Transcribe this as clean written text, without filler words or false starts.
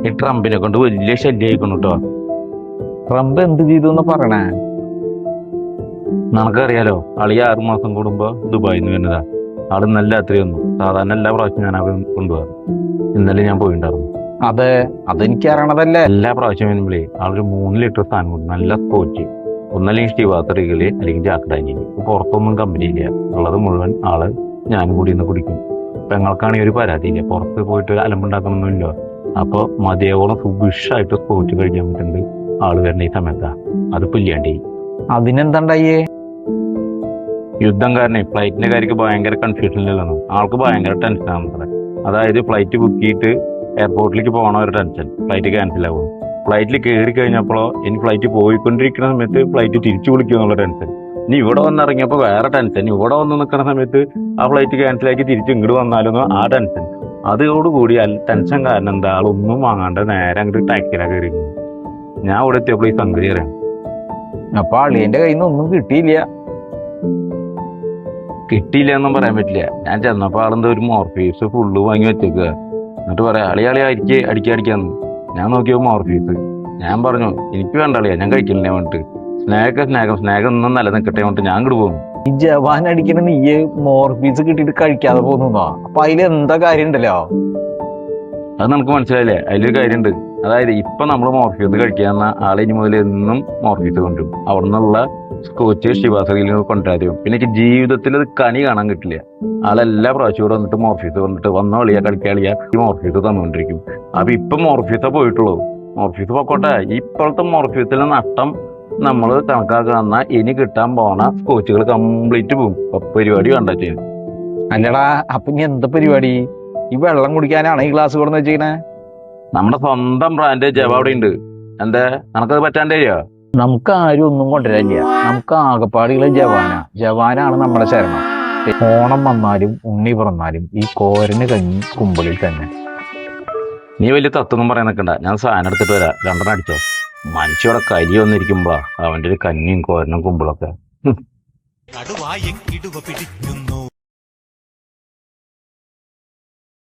ഈ ട്രംപിനെ കൊണ്ട് വലിയ ശല്യമായിക്കുന്നു കേട്ടോ. ട്രംപ് എന്ത് ചെയ്തു എന്ന് പറയണേ? നമുക്കറിയാലോ, ആള് ഈ 6 മാസം കൂടുമ്പോ ദുബായിൽ നിന്ന് വരുന്നതാ. ആള് നല്ല രാത്രി വന്നു. സാധാരണ എല്ലാ പ്രാവശ്യം ഞാൻ അവൻ കൊണ്ടുപോകാറ്. ഇന്നലെ ഞാൻ പോയിണ്ടായിരുന്നു. അതെനിക്ക് അറിയണതല്ലേ. എല്ലാ പ്രാവശ്യം വരുമ്പോഴേ ആളൊരു 3 ലിറ്റർ സാധനം കൊടുക്കും. നല്ല സ്കോച്ച്, ഒന്നല്ലെങ്കിൽ സ്റ്റീവാത്തറികള് അല്ലെങ്കിൽ ജാക്കഡാനിയല്. പുറത്തൊന്നും കമ്പനി ഇല്ല. ഉള്ളത് മുഴുവൻ ആള് ഞാനും കൂടി ഇന്ന് കുടിക്കും. പെങ്ങൾക്കാണെങ്കിൽ ഒരു പരാതിയില്ല, പുറത്ത് പോയിട്ട് അലമ്പുണ്ടാക്കണമെന്നില്ല. അപ്പൊ മതിയോളം സുഭിഷായിട്ട് സ്കോച്ച് കഴിക്കാൻ പറ്റുന്നത് ആള് വരുന്ന ഈ സമയത്താ. അതിപ്പോ ഇല്ലാണ്ടേ. അതിനെന്താണ്ടായേ? യുദ്ധം കാരണം ഫ്ലൈറ്റിന്റെ കാര്യക്ക് ഭയങ്കര കൺഫ്യൂഷനിലാണ്. ആൾക്ക് ഭയങ്കര ടെൻഷനാണ് അത്ര. അതായത് ഫ്ലൈറ്റ് ബുക്ക് ചെയ്തിട്ട് എയർപോർട്ടിലേക്ക് പോകണ ഒരു ടെൻഷൻ, ഫ്ലൈറ്റ് ക്യാൻസൽ ആവും. ഫ്ലൈറ്റിൽ കയറി കഴിഞ്ഞപ്പോഴോ ഇനി ഫ്ലൈറ്റ് പോയിക്കൊണ്ടിരിക്കുന്ന സമയത്ത് ഫ്ലൈറ്റ് തിരിച്ചു വിളിക്കും എന്നുള്ള ടെൻഷൻ. ഇനി ഇവിടെ വന്നിറങ്ങിയപ്പോൾ വേറെ ടെൻഷൻ. ഇവിടെ വന്ന് നിൽക്കുന്ന സമയത്ത് ആ ഫ്ലൈറ്റ് ക്യാൻസലാക്കി തിരിച്ച് ഇങ്ങോട്ട് വന്നാലൊന്നും ആ ടെൻഷൻ. അതോടുകൂടി ടെൻഷൻ കാരണം എന്താ, ആളൊന്നും വാങ്ങാണ്ട് നേരെ അങ്ങോട്ട് ടാക്സിയിലാണ് കയറി. ഞാൻ ഇവിടെ എത്തിയപ്പോൾ ഈ സംഗതി അറിയാം. അപ്പൊ അളിയന്റെ കയ്യിൽ നിന്ന് ഒന്നും കിട്ടിയില്ല. കിട്ടിയില്ല എന്നും പറയാൻ പറ്റില്ല. ഞാൻ ചെന്നപ്പോ ആളെന്താ ഒരു മോർഫീസ് ഫുള്ള് വാങ്ങി വെച്ചേക്കുക. എന്നിട്ട് പറയാം അളിയ അടിക്കാന്ന്. ഞാൻ നോക്കിയപ്പോ മോർഫീസ്. ഞാൻ പറഞ്ഞു എനിക്ക് വേണ്ട അളിയാ, ഞാൻ കഴിക്കില്ല വേണ്ടിട്ട്. സ്നേഹം ഒന്നും നിലനിൽക്കട്ടെ വേണ്ടിട്ട് ഞാൻ ഇങ്ങോട്ട് പോകുന്നു. ഈ ജവാൻ അടിക്കണ നീയെ മോർഫീസ് കിട്ടിയിട്ട് കഴിക്കാതെ പോകുന്നോ? അപ്പൊ അതിലെന്താ കാര്യം ഉണ്ടല്ലോ? അത് നമുക്ക് മനസ്സിലായില്ലേ? അതിലൊരു കാര്യമുണ്ട്. അതായത് ഇപ്പൊ നമ്മൾ മോർഫീസ് കഴിക്കാന്ന ആളെ ഇനി മുതൽ എന്നും മോർഫീസ് കൊണ്ടുവരും. അവിടെ നിന്നുള്ള സ്കോച്ച് ശിവാസകയിൽ കൊണ്ടുവരും. പിന്നെ എനിക്ക് ജീവിതത്തിൽ അത് കണി കാണാൻ കിട്ടില്ല. ആളെല്ലാ പ്രാവശ്യം ഇവിടെ വന്നിട്ട് മോർഫീസ് വന്നിട്ട് വന്ന കളിയാ കളിക്കാളിയാ ഈ മോർഫീസ് തന്നുകൊണ്ടിരിക്കും. അപ്പൊ ഇപ്പൊ മോർഫീസേ പോയിട്ടുള്ളൂ. മോർഫീസ് പൊക്കോട്ടെ. ഇപ്പോഴത്തെ മോർഫീസിലെ നഷ്ടം നമ്മൾ കണക്കാക്കുന്ന ഇനി കിട്ടാൻ പോണ സ്കോച്ചുകൾ കംപ്ലീറ്റ് പോകും. പരിപാടി വേണ്ട ചെയ്യാൻ. അല്ലടാ, അപ്പൊ ഇനി എന്താ പരിപാടി? ഈ വെള്ളം കുടിക്കാനാണ് ഈ ഗ്ലാസ് കൊടുന്ന് വെച്ചിരിക്കണേ? നമ്മുടെ സ്വന്തം ബ്രാൻഡ് ജവ അവിടെ ഉണ്ട്. എന്താ നമുക്കത് പറ്റാണ്ടേയോ? നമുക്ക് ആരും ഒന്നും കൊണ്ടുവരില്ല. നമുക്ക് ആകപ്പാടിയുള്ള ജവാനാണ് നമ്മുടെ ശരണം. ഓണം വന്നാലും ഉണ്ണി പിറന്നാലും ഈ കോരന് കഞ്ഞി കുമ്പളിൽ തന്നെ. നീ വലിയ തത്വം പറയാൻ നിൽക്കണ്ട. ഞാൻ സാധനം എടുത്തിട്ട് വരാം. 2 അടിച്ചോ. മനുഷ്യവിടെ കരി വന്നിരിക്കുമ്പോഴാ അവന്റെ ഒരു കഞ്ഞിയും കോരനും കുമ്പിളൊക്കെ. കടുവായെ കിടുവ പിടിക്കുന്നു